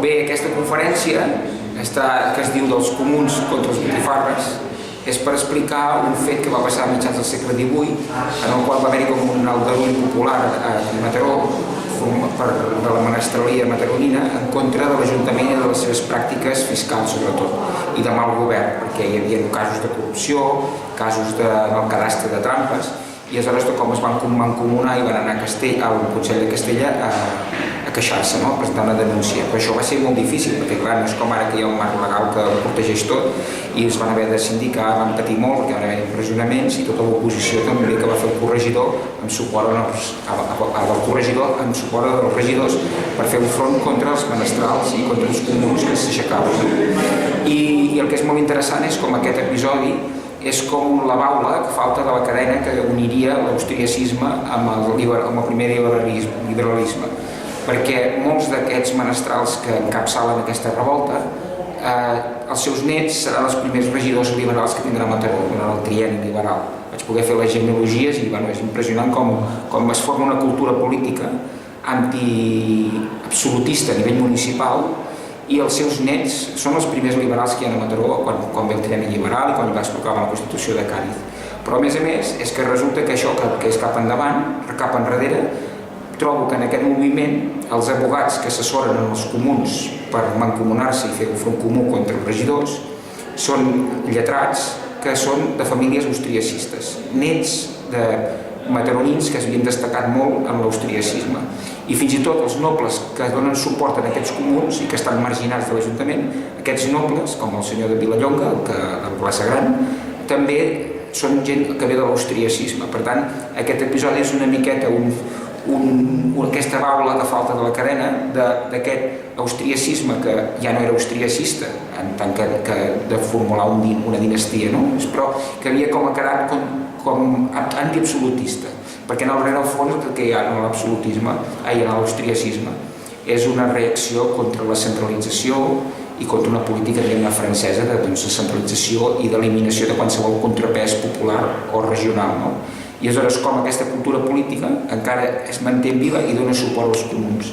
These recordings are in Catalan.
Bé, aquesta conferència, que es diu dels comuns contra els botifarres, és per explicar un fet que va passar a mitjans del segle XVIII, en el qual va haver-hi com un aldarull popular a Mataró, de la menestralia mataronina, en contra de l'Ajuntament i de les seves pràctiques fiscals, sobretot, i de mal govern, perquè hi havia casos de corrupció, casos del cadastre de trampes, i aleshores com es van mancomunar i van anar al Consell de Castella a queixar-se, a presentar una denúncia. Però això va ser molt difícil, perquè clar, no és com ara que hi ha un marc legal que ho protegeix tot, i es van haver de sindicar, van patir molt, perquè van haver empresonaments, i tota l'oposició també que va fer el corregidor amb suport del corregidor, amb suport dels regidors, per fer un front contra els menestrals i contra els comuns que s'aixecaven. I el que és molt interessant és com aquest episodi és com la baula que falta de la cadena que uniria l'austriacisme amb el primer liberalisme, perquè molts d'aquests menestrals que encapçalen aquesta revolta, els seus nets seran els primers regidors liberals que tindrà Mataró durant el trienni liberal. Vaig poder fer les genealogies i és impressionant com es forma una cultura política anti-absolutista a nivell municipal, i els seus nets són els primers liberals que hi ha a Mataró quan ve el trienni liberal i quan va explicar la Constitució de Càdiz. Però a més és que resulta que això que és cap endavant, cap enrere, trobo que en aquest moviment els advocats que assessoren els comuns per mancomunar-se i fer un front comú contra els regidors són lletrats que són de famílies austriacistes, nets de mataronins que s'havien destacat molt en l'austriacisme. I fins i tot els nobles que donen suport a aquests comuns i que estan marginats de l'Ajuntament, aquests nobles, com el senyor de Vilallonga, el Plaça Gran, també són gent que ve de l'austriacisme. Per tant, aquest episodi és una miqueta aquesta baula que falta de la cadena d'aquest austriacisme que ja no era austriacista en tant que de formular una dinastia, però que havia quedat com antiabsolutista, perquè en el rerefons el que hi ha en l'absolutisme, en l'austriacisme, és una reacció contra la centralització i contra una política francesa de centralització i d'eliminació de qualsevol contrapès popular o regional. I aleshores com aquesta cultura política encara es manté viva i dona suport als comuns.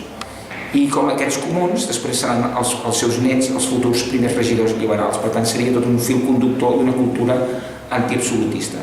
I com aquests comuns després seran els seus nets els futurs primers regidors liberals. Per tant, seria tot un fil conductor d'una cultura antiabsolutista.